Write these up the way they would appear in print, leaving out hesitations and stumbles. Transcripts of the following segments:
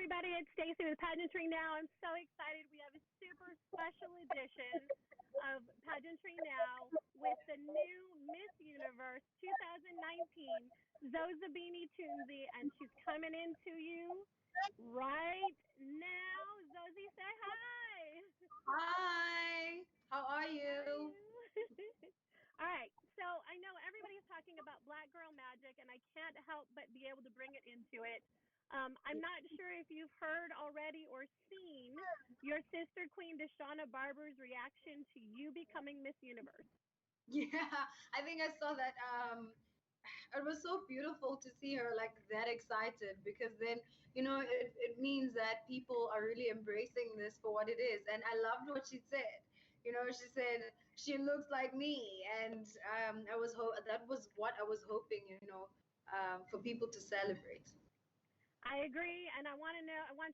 everybody. It's Stacy with Pageantry Now. I'm so excited. We have a super special edition of Pageantry Now with the new Miss Universe 2019, Zozibini Tunzi, and she's coming into you right now. Zozie, say hi. Hi, how are How are you? you? All right. So I know everybody's talking about Black Girl Magic, and I can't help but be able to bring it into it. I'm not sure if you've heard already or seen your sister Queen Deshauna Barber's reaction to you becoming Miss Universe. Yeah, I think I saw that. It was so beautiful to see her like that excited because then, it means that people are really embracing this for what it is. And I loved what she said. She said she looks like me, and that was what I was hoping, for people to celebrate. I agree, and I want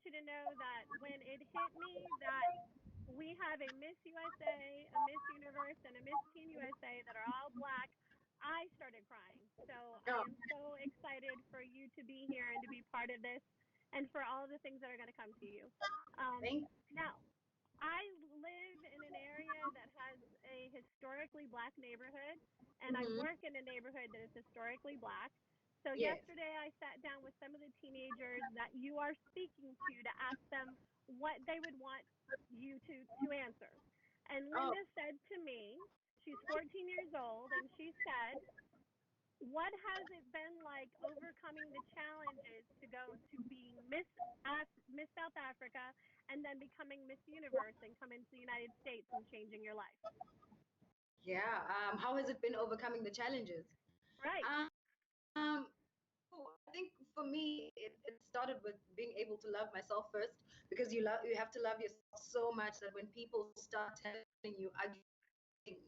you to know that when it hit me that we have a Miss USA, a Miss Universe, and a Miss Teen USA that are all Black, I started crying. So I Oh, am so excited for you to be here and to be part of this, and for all of the things that are going to come to you. thank Now, I live in an area that has a historically Black neighborhood, and I you. work in a neighborhood that is historically Black. So Yes. yesterday I sat down with some of the teenagers that you are speaking to ask them what they would want you to answer. And Oh, Linda said to me, she's 14 years old, and she said, "What has it been like overcoming the challenges to go to being Miss South Africa and then becoming Miss Universe and coming to the United States and changing your life?" yeah. How has it been overcoming the challenges? Right. Um, I think for me, it started with being able to love myself first because you have to love yourself so much that when people start telling you ugly things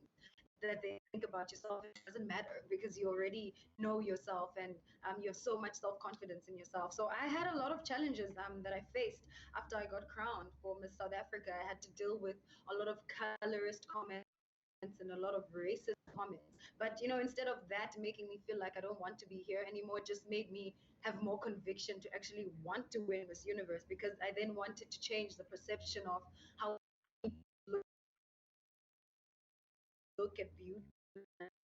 that they think about yourself, it doesn't matter because you already know yourself and you have so much self-confidence in yourself. So I had a lot of challenges that I faced after I got crowned for Miss South Africa. I had to deal with a lot of colorist comments and a lot of racist comments. But instead of that making me feel like I don't want to be here anymore, it just made me have more conviction to actually want to win Miss Universe because I then wanted to change the perception of how people look at beauty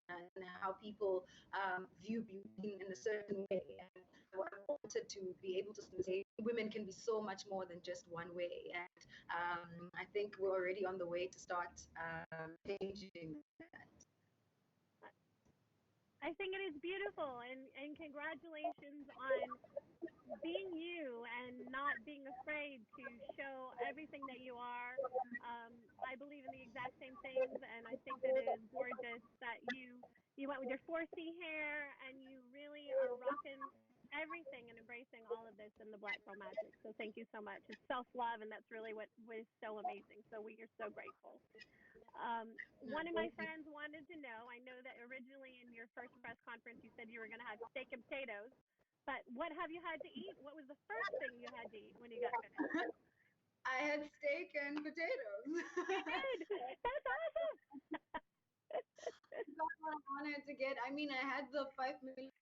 and how people view beauty in a certain way. And I wanted to be able to say women can be so much more than just one way. And I think we're already on the way to start changing that. I think it is beautiful, and congratulations on being you and not being afraid to show everything that you are. I believe in the exact same things, and I think that it is gorgeous that you went with your 4C hair and you really are rocking everything and embracing all of this in the Black Girl Magic. So thank you so much. It's self love, and that's really what was so amazing. So we are so grateful. One of my Thank you. friends wanted to know. I know that originally in your first press conference you said you were going to have steak and potatoes. But what have you had to eat? What was the first thing you had to eat when you got finished? I had steak and potatoes. You did. That's awesome. Got what I wanted to get. I mean, I had the $5 million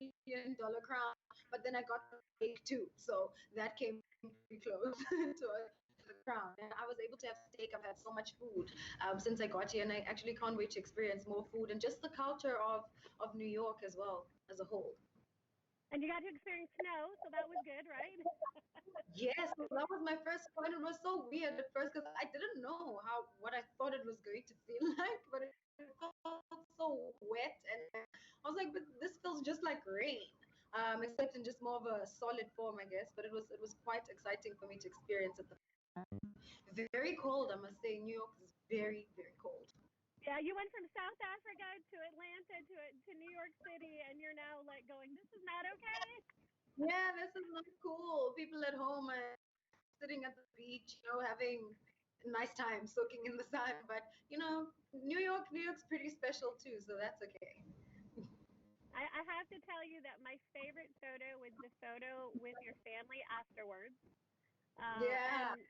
crown, but then I got the steak too. So that came pretty close to the crown. And I was able to have steak. I've had so much food since I got here, and I actually can't wait to experience more food and just the culture of New York as well as a whole. And you got to experience snow, so that was good, right? Yes, so that was my first one. It was so weird at first because I didn't know what I thought it was going to feel like, but it felt so wet, and I was like, but this feels just like rain, except in just more of a solid form, I guess. But it was quite exciting for me to experience it. Very cold, I must say. New York is very, very cold. Yeah, you went from South Africa to Atlanta to New York City, and you're now like going, this is not okay. Yeah, this is not cool. People at home are sitting at the beach, having a nice time soaking in the sun. But New York's pretty special too, so that's okay. I have to tell you that my favorite photo was the photo with your family afterwards. Uh, Yeah. and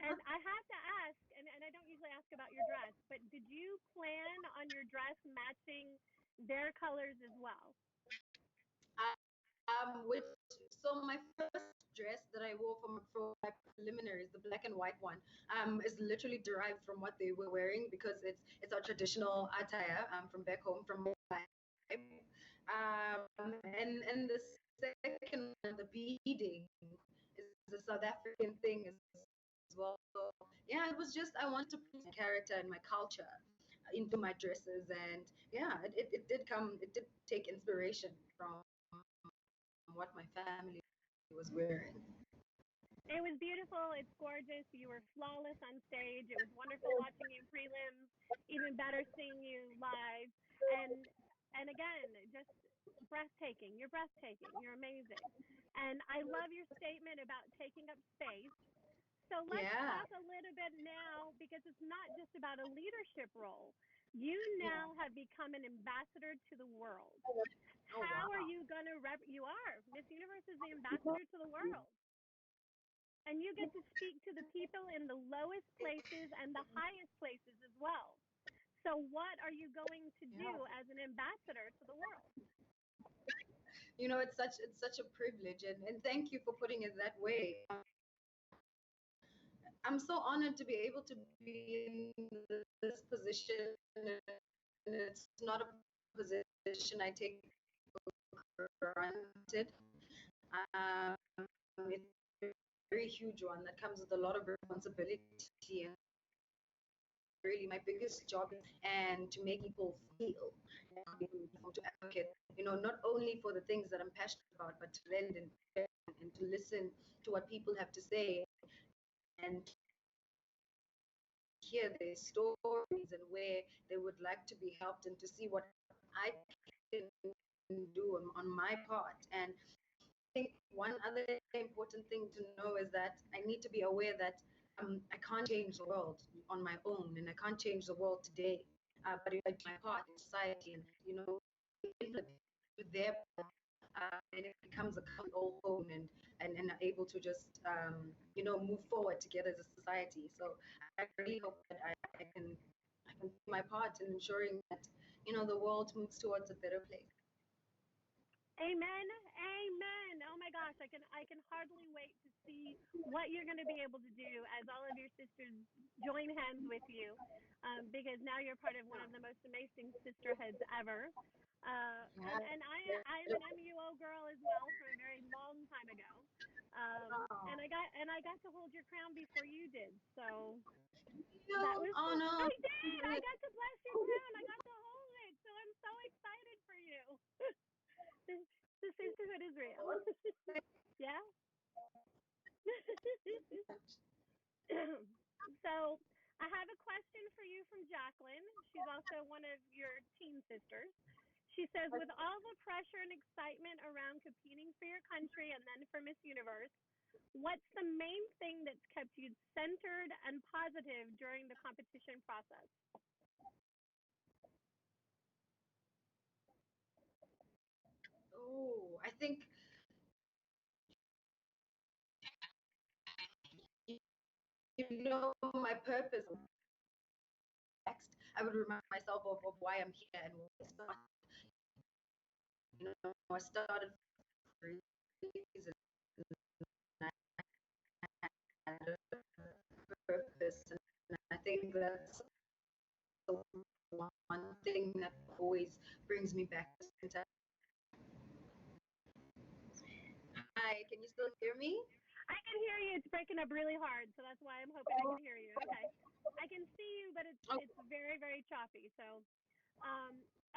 and I have to ask, and I don't usually ask about your dress, but did you plan on your dress matching their colors as well? Which so my first dress that I wore for my black and white one, is literally derived from what they were wearing, because it's our traditional attire from back home, from my tribe. And the second one, the beading, is a South African thing as well. So yeah, it was just, I wanted to put my character and my culture into my dresses, and yeah, it did take inspiration from what my family was wearing. It was beautiful. It's gorgeous. You were flawless on stage. It was wonderful watching you prelims. Even better seeing you live. And again, just breathtaking. You're breathtaking. You're amazing. And I love your statement about taking up space. So let's Yeah. talk a little bit now, because it's not just about a leadership role. You Yeah. now have become an ambassador to the world. Oh wow. How are you going to you are. Miss Universe is the ambassador to the world. And you get to speak to the people in the lowest places and the highest places as well. So what are you going to Yeah. do as an ambassador to the world? It's such a privilege, and thank you for putting it that way. I'm so honored to be able to be in this position. And it's not a position I take for granted. Um, it's a very huge one that comes with a lot of responsibility, and really my biggest job is and to make people feel, to advocate, not only for the things that I'm passionate about, but to lend and to listen to what people have to say, and hear their stories and where they would like to be helped, and to see what I can do on my part. And I think one other important thing to know is that I need to be aware that I can't change the world on my own, and I can't change the world today. But if I do my part in society, and influence with their part, and it becomes a common old home, and are able to just move forward together as a society. So I really hope that I can do my part in ensuring that the world moves towards a better place. Amen. Amen. Oh my gosh, I can hardly wait to see what you're going to be able to do as all of your sisters join hands with you, because now you're part of one of the most amazing sisterhoods ever. And I'm an MUO girl as well from a very long time ago. And I got to hold your crown before you did. So that was Oh I no. did. I got to bless your crown. I got to hold it. So I'm so excited for you. The sisterhood is real. Yeah. So I have a question for you from Jacqueline. She's also one of your teen sisters. She says, with all the pressure and excitement around competing for your country and then for Miss Universe, what's the main thing that's kept you centered and positive during the competition process? Oh, I think my purpose. Next, I would remind myself of why I'm here and why I started. I started for a reason. I had a purpose, and I think that's the one thing that always brings me back to center. Hi, can you still hear me? I can hear you. It's breaking up really hard, so that's why I'm hoping I can hear you. Okay. I can see you, but it's very, very choppy. So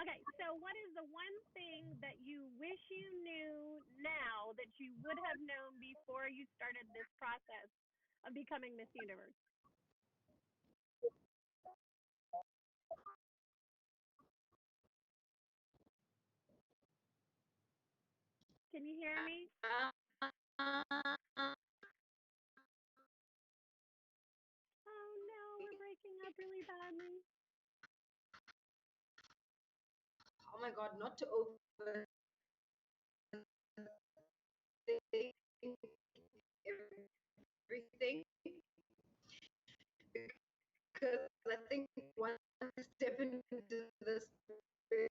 okay, so what is the one thing that you wish you knew now that you would have known before you started this process of becoming Miss Universe? Can you hear me? Oh no, we're breaking up really badly. Oh my God, not to overthink everything, because I think once you step into this space,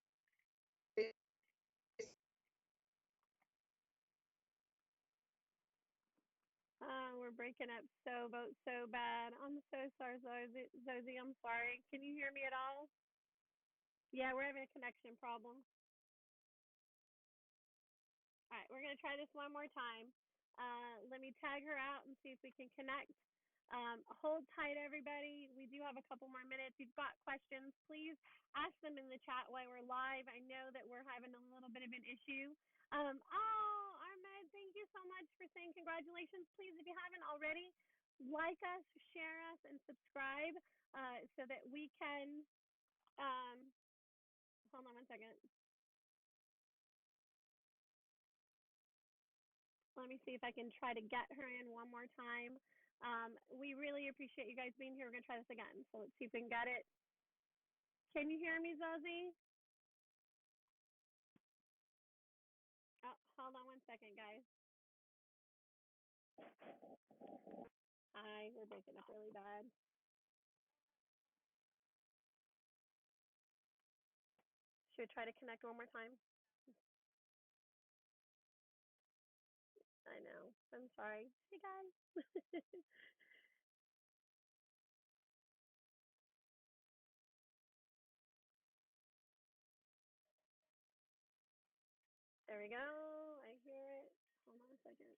We're breaking up so bad. I'm so sorry, Zosie. I'm sorry. Can you hear me at all? Yeah, we're having a connection problem. All right, we're going to try this one more time. Let me tag her out and see if we can connect. Hold tight, everybody. We do have a couple more minutes. If you've got questions, please ask them in the chat while we're live. I know that we're having a little bit of an issue. Ahmed, thank you so much for saying congratulations. Please, if you haven't already, like us, share us, and subscribe so that we can, hold on one second. Let me see if I can try to get her in one more time. We really appreciate you guys being here. We're going to try this again. So let's see if we can get it. Can you hear me, Zosie? Oh, hold on one second, guys. Hi, we're breaking up really bad. Should we try to connect one more time? I know. I'm sorry. Hey, guys. There we go. I hear it. Hold on a second.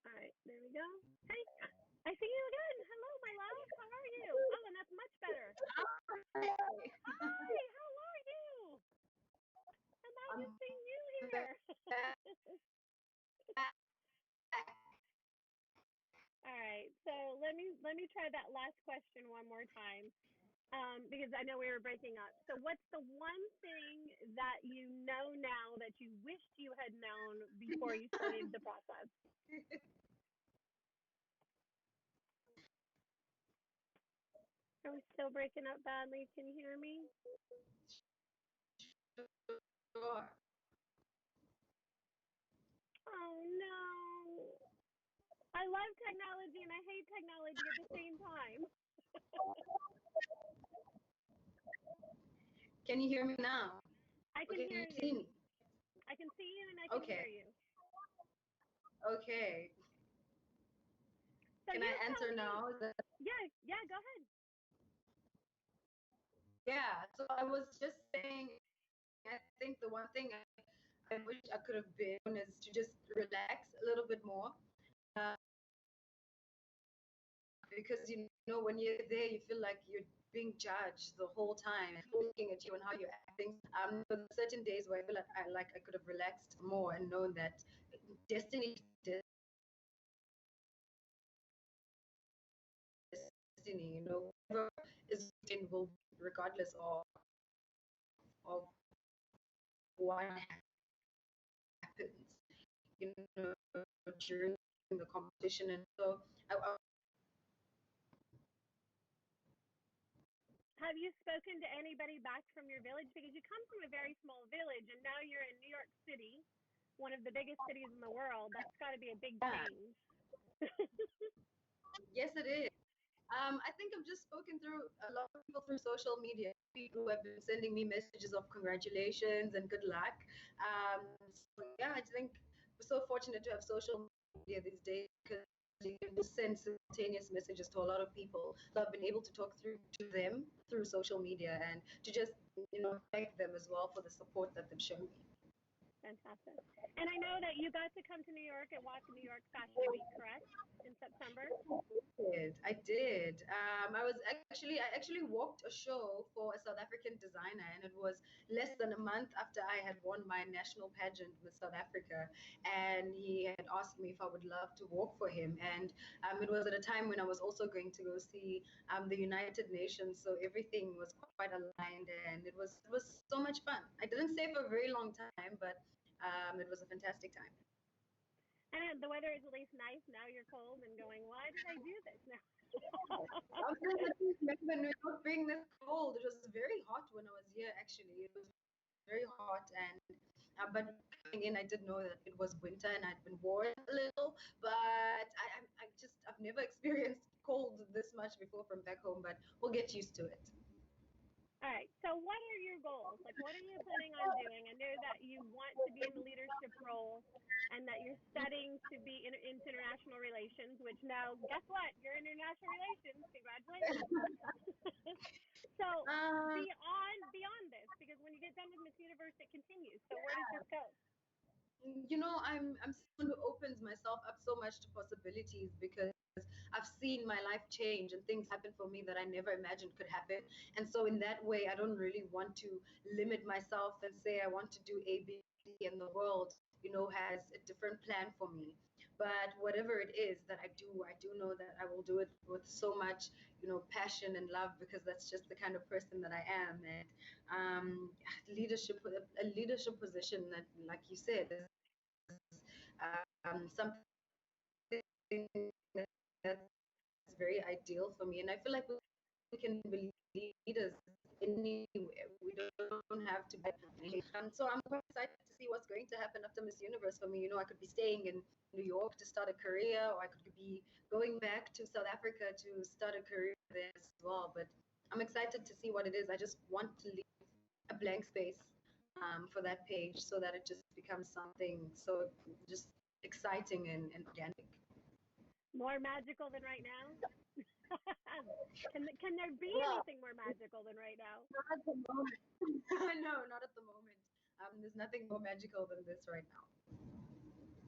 All right, there we go. Hey, I see you again. Hello, my love. How are you? Oh, and that's much better. Hi, how are you? And I just seen you here. All right, so let me try that last question one more time, because I know we were breaking up. So what's the one thing that you know now that you wished you had known before you started the process? Are we still breaking up badly? Can you hear me? Sure. Oh, no. I love technology and I hate technology at the same time. Can you hear me now? I can hear you. See me? I can see you and I can hear you. Okay. So can I answer now? Yeah, go ahead. Yeah, so I was just saying, I think the one thing I wish I could have been is to just relax a little bit more. Because you know when you're there you feel like you're being judged the whole time, looking at you and how you're acting. There are certain days where I feel like I could have relaxed more and known that destiny, you know, whatever is written will be, regardless of what happens, you know, during the competition. And so have you spoken to anybody back from your village? Because you come from a very small village and now you're in New York City, one of the biggest cities in the world. That's got to be a big change. Yes, it is. I think I've just spoken through a lot of people through social media. People who have been sending me messages of congratulations and good luck. So yeah, I think we're so fortunate to have social media these days because you can just send simultaneous messages to a lot of people. So I've been able to talk through to them through social media and to just thank them as well for the support that they've shown me. Fantastic. And I know that you got to come to New York and watch New York Fashion Week, correct? In September? I did. I actually walked a show for a South African designer, and it was less than a month after I had won my national pageant with South Africa, and he had asked me if I would love to walk for him. And it was at a time when I was also going to go see the United Nations, so everything was quite aligned, and it was so much fun. I didn't stay for a very long time, but it was a fantastic time. And the weather is at least nice. Now you're cold and going, why did I do this now? I remember New York being this cold. It was very hot when I was here, actually. It was very hot, and but coming in, I did know that it was winter and I'd been warned a little, but I've never experienced cold this much before from back home, but we'll get used to it. All right. So, what are your goals? Like, what are you planning on doing? I know that you want to be in a leadership role and that you're studying to be into international relations, which now, guess what? You're in international relations. Congratulations. So, Um, beyond this, because when you get done with Miss Universe, it continues. So, where does this go? I'm someone who opens myself up so much to possibilities because I've seen my life change and things happen for me that I never imagined could happen. And so in that way, I don't really want to limit myself and say I want to do A, B, C, and the world, has a different plan for me. But whatever it is that I do know that I will do it with so much, passion and love because that's just the kind of person that I am. And a leadership position that, like you said, is something that's very ideal for me. And I feel like we can be leaders anywhere. We don't have to be. So I'm quite excited to see what's going to happen after Miss Universe for me. I could be staying in New York to start a career, or I could be going back to South Africa to start a career there as well. But I'm excited to see what it is. I just want to leave a blank space for that page so that it just becomes something so just exciting and organic. More magical than right now? Can there be Well, anything more magical than right now? not at the moment. No, not at the moment. There's nothing more magical than this right now.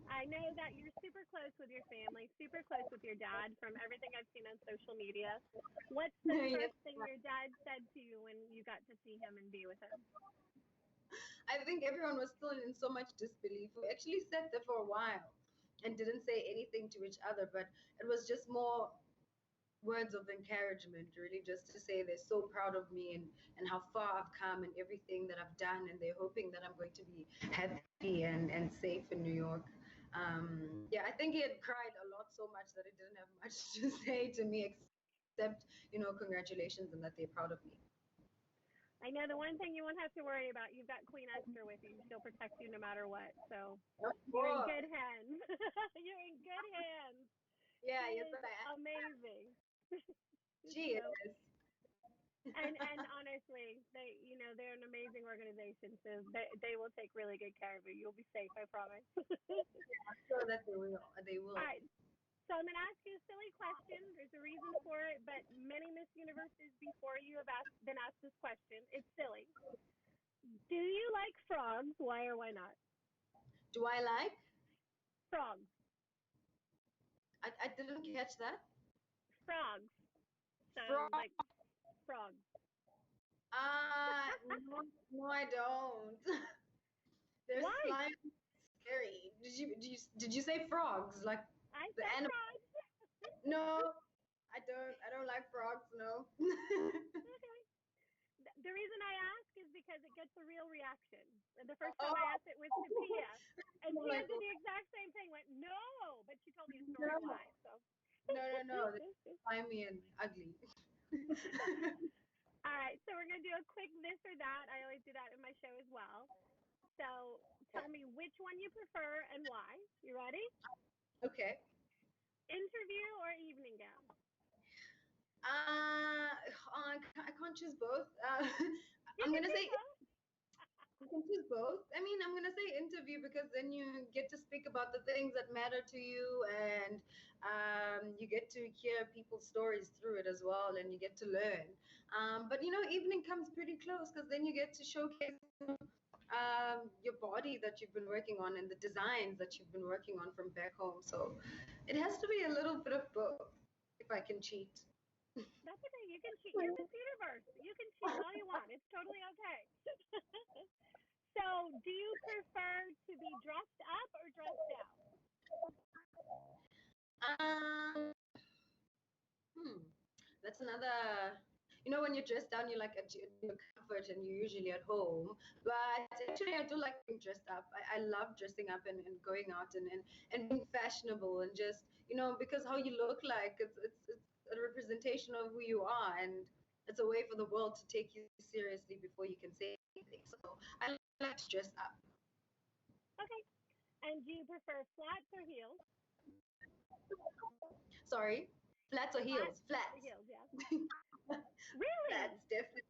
I know that you're super close with your family, super close with your dad from everything I've seen on social media. What's the Yes. first thing your dad said to you when you got to see him and be with him? I think everyone was still in so much disbelief. We actually sat there for a while and didn't say anything to each other, but it was just more words of encouragement, really, just to say they're so proud of me and how far I've come and everything that I've done, and they're hoping that I'm going to be happy and safe in New York. Yeah, I think he had cried a lot so much that he didn't have much to say to me except, congratulations and that they're proud of me. I know the one thing you won't have to worry about, you've got Queen Esther with you. She'll protect you no matter what. So Of you're in course. good hands. You're in good hands. She Yeah, yes, is I am. amazing. She So, is. and honestly, they're an amazing organization. So they will take really good care of you. You'll be safe, I promise. I'm sure that they will. They All will. right. So I'm going to ask you a silly question. There's a reason for it, but many Miss Universes before you have been asked this question. It's silly. Do you like frogs? Why or why not? Do I like? Frogs. I didn't catch that. Frogs. So, Frog. like, frogs. No, no, I don't. They're Why? slimy, scary. Did you say frogs? Like I the said animal? frogs. No, I don't. I don't like frogs. No. Okay. The reason I ask is because it gets a real reaction. The first time Oh, I asked it was to Tia, and oh Tia my did God. the exact same thing. Went no, but she told me a story No, why. So. no. They're slimy and ugly. All right, so we're gonna do a quick this or that. I always do that in my show as well. So tell me which one you prefer and why. You ready? Okay. Interview or evening gown? I can't choose both. You I'm can gonna do say both. you can choose both. I mean, I'm gonna say interview because then you get to speak about the things that matter to you, and you get to hear people's stories through it as well, and you get to learn. But evening comes pretty close because then you get to showcase your body that you've been working on and the designs that you've been working on from back home. So it has to be a little bit of both if I can cheat. That's okay. You can cheat. You're Miss Universe. You can cheat all you want. It's totally okay. So, do you prefer to be dressed up or dressed down? Um, Hmm. That's another. When you're dressed down, you're like at your comfort and you're usually at home. But actually, I do like being dressed up. I love dressing up and going out and being fashionable and just, because how you look like, it's a representation of who you are. And it's a way for the world to take you seriously before you can say anything. So I like to dress up. Okay. And do you prefer flats or heels? Sorry, flats or Flats heels? or Flats. heels, yes. Really? Flats, definitely.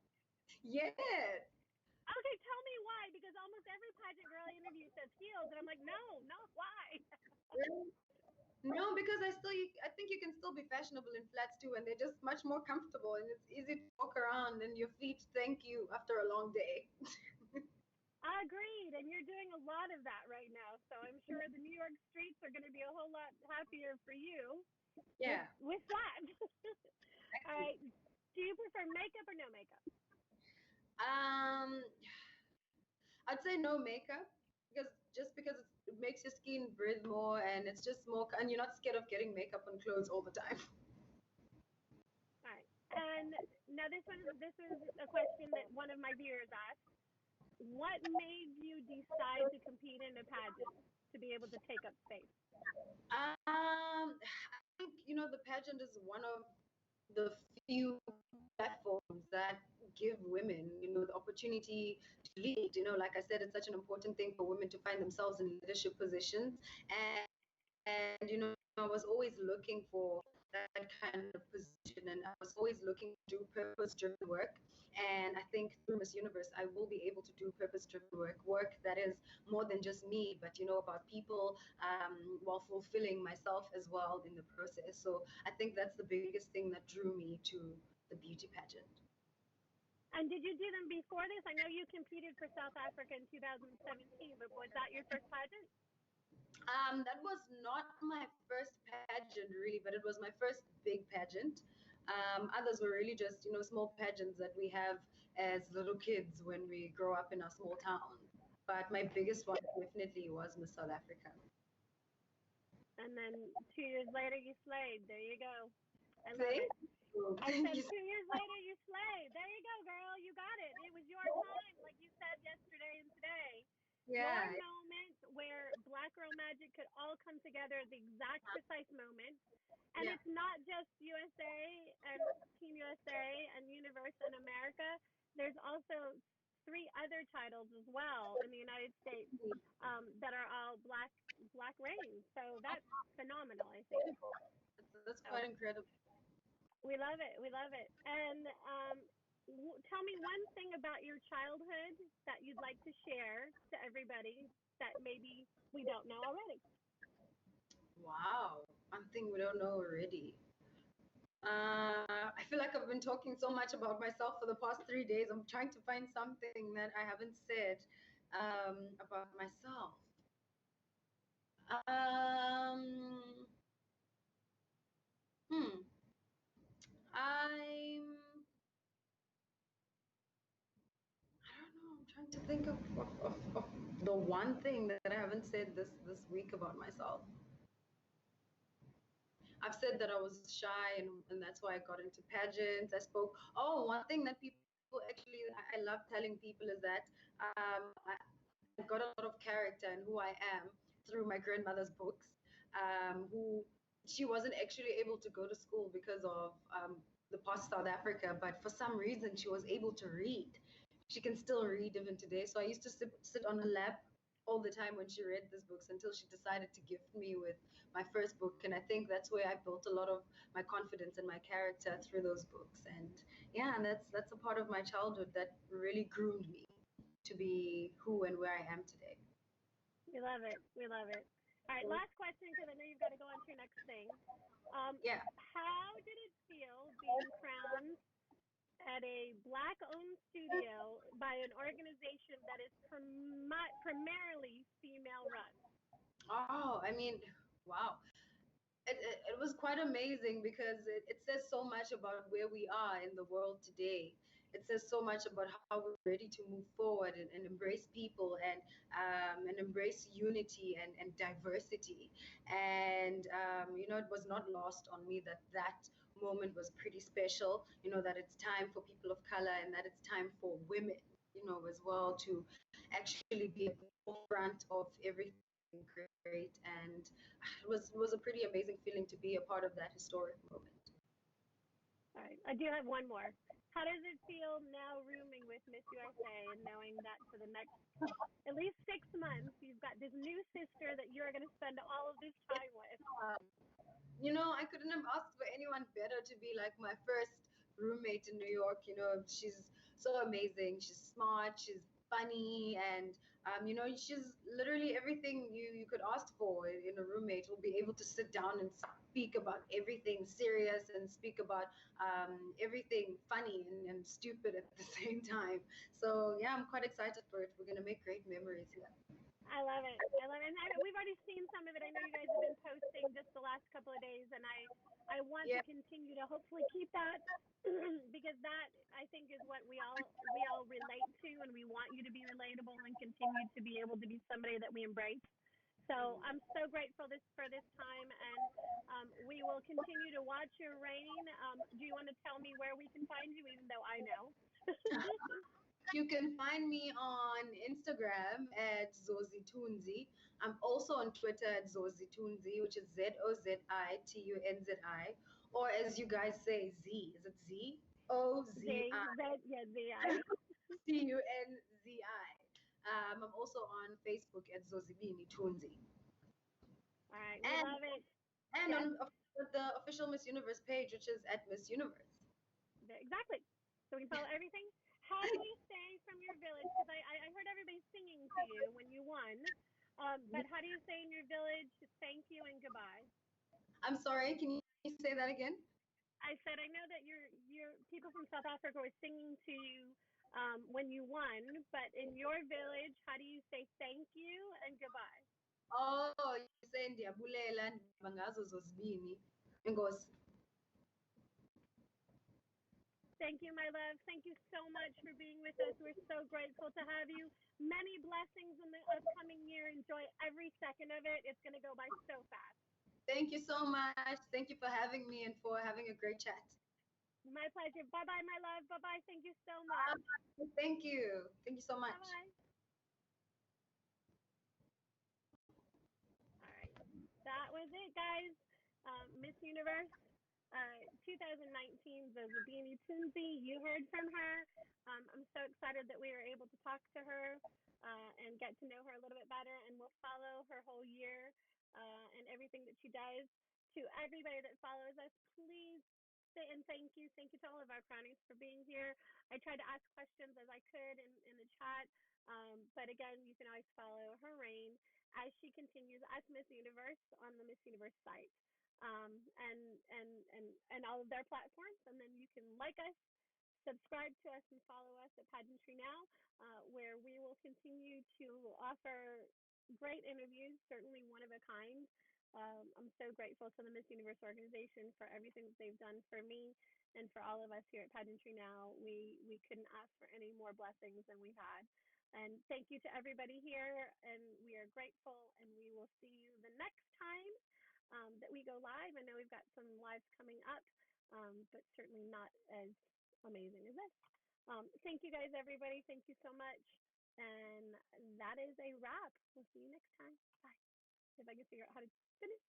Yeah. Okay, tell me why, because almost every pageant girl I interview says heels, and I'm like, no, not why. Really? No, because I think you can still be fashionable in flats too, and they're just much more comfortable, and it's easy to walk around, and your feet thank you after a long day. Agreed, and you're doing a lot of that right now, so I'm sure the New York streets are going to be a whole lot happier for you with Yeah. flats. All right, do you prefer makeup or no makeup? Um, I'd say no makeup because it makes your skin breathe more, and it's just more, and you're not scared of getting makeup on clothes all the time. All right, and now this is a question that one of my viewers asked. What made you decide to compete in a pageant to be able to take up space? I think the pageant is one of the few platforms that give women, the opportunity to lead. Like I said, it's such an important thing for women to find themselves in leadership positions, and I was always looking for that kind of position, and I was always looking to do purpose-driven work. And I think through Miss Universe, I will be able to do purpose-driven work that is more than just me, but about people, while fulfilling myself as well in the process. So I think that's the biggest thing that drew me to the beauty pageant. And did you do them before this? I know you competed for South Africa in 2017, but was that your first pageant? That was not my first pageant really, but it was my first big pageant. Others were really just, small pageants that we have as little kids when we grow up in our small town. But my biggest one definitely was Miss South Africa. And then 2 years later, you slayed. There you go. I love Thank it. you. I Thank said you. 2 years later, you slayed. There you go, girl. You got it. It was your time, like you said yesterday and today. Your Yeah, moment where Black Girl Magic could all come together at the exact precise moment. And yeah, it's not just USA and Team USA and Universe in America. There's also 3 other titles as well in the United States that are all black reigns. So that's phenomenal, I think. that's So quite incredible. we love it. We love it. And tell me one thing about your childhood that you'd like to share to everybody that maybe we don't know already. Wow, one thing we don't know already. I feel like I've been talking so much about myself for the past 3 days. I'm trying to find something that I haven't said about myself. Um, hmm. I don't know. I'm trying to think of the one thing that I haven't said this week about myself. I've said that I was shy, and that's why I got into pageants. I spoke. Oh, one thing that people actually I love telling people is that I got a lot of character and who I am through my grandmother's books. Who she wasn't actually able to go to school because of the past South Africa, but for some reason she was able to read. She can still read even today. So I used to sit on her lap all the time when she read these books until she decided to gift me with my first book. And I think that's where I built a lot of my confidence and my character through those books. And yeah, and that's a part of my childhood that really groomed me to be who and where I am today. We love it. We love it. All right, last question because I know you've got to go on to your next thing. Yeah. How did it feel being crowned at a black-owned studio by an organization that is primarily female-run? Oh, I mean, wow. It was quite amazing because it says so much about where we are in the world today. It says so much about how we're ready to move forward and embrace people and embrace unity and diversity. And it was not lost on me that that moment was pretty special. That it's time for people of color and that it's time for women, as well to actually be at the forefront of everything great, and it was a pretty amazing feeling to be a part of that historic moment. All right, I do have one more. How does it feel now rooming with Miss USA and knowing that for the next at least 6 months you've got this new sister that you're going to spend all of this time with? I couldn't have asked for anyone better to be like my first roommate in New York. She's so amazing. She's smart, she's funny, and she's literally everything you could ask for in a roommate. Will be able to sit down and speak about everything serious and speak about everything funny and stupid at the same time. So yeah, I'm quite excited for it. We're gonna make great memories here. I love it. I love it. And we've already seen some of it. I know you guys have been posting just the last couple of days, and I want to Yeah. continue to hopefully keep that because that I think is what we all relate to, and we want you to be relatable and continue to be able to be somebody that we embrace. So I'm so grateful for this time, and we will continue to watch your reign. Do you want to tell me where we can find you, even though I know? You can find me on Instagram at Zozibini. I'm also on Twitter at Zozibini, which is Zozitunzi, or as you guys say, Z. Is it Z? Z, Ozi yeah, Z-I. Tunzi. I'm also on Facebook at Zozibini Tunzi. All right, we And love it. and Yes, on the official Miss Universe page, which is at Miss Universe. exactly. So we can follow everything. How do we say from your village? Because I heard everybody singing to you when you won. But how do you say in your village, thank you and goodbye? I'm sorry, can you say that again? I said I know that your people from South Africa were singing to you when you won, but in your village, how do you say thank you and goodbye? Oh, you say ndiyabulela ndihamba ngazo zozibini. Enkosi. Thank you, my love. Thank you so much for being with us. We're so grateful to have you. Many blessings in the upcoming year. Enjoy every second of it. It's going to go by so fast. Thank you so much. Thank you for having me and for having a great chat. My pleasure. Bye bye, my love. Bye bye. Thank you so much. Thank you. Thank you so Bye much. bye. All right. That was it, guys. Miss Universe 2019, Zozibini Tunzi. You heard from her. I'm so excited that we were able to talk to her and get to know her a little bit better. And we'll follow her whole year and everything that she does. To everybody that follows us, please say and thank you. Thank you to all of our cronies for being here. I tried to ask questions as I could in the chat. But again, you can always follow her reign as she continues as Miss Universe on the Miss Universe site and all of their platforms. And then you can like us, subscribe to us, and follow us at PageantryNOW, where we will continue to offer great interviews, certainly one of a kind. I'm so grateful to the Miss Universe organization for everything that they've done for me and for all of us here at PageantryNOW. We couldn't ask for any more blessings than we had. And thank you to everybody here, and we are grateful, and we will see you the next time that we go live. I know we've got some lives coming up, but certainly not as amazing as this. Thank you guys, everybody. Thank you so much. And that is a wrap. We'll see you next time. Bye. If I can figure out how to finish.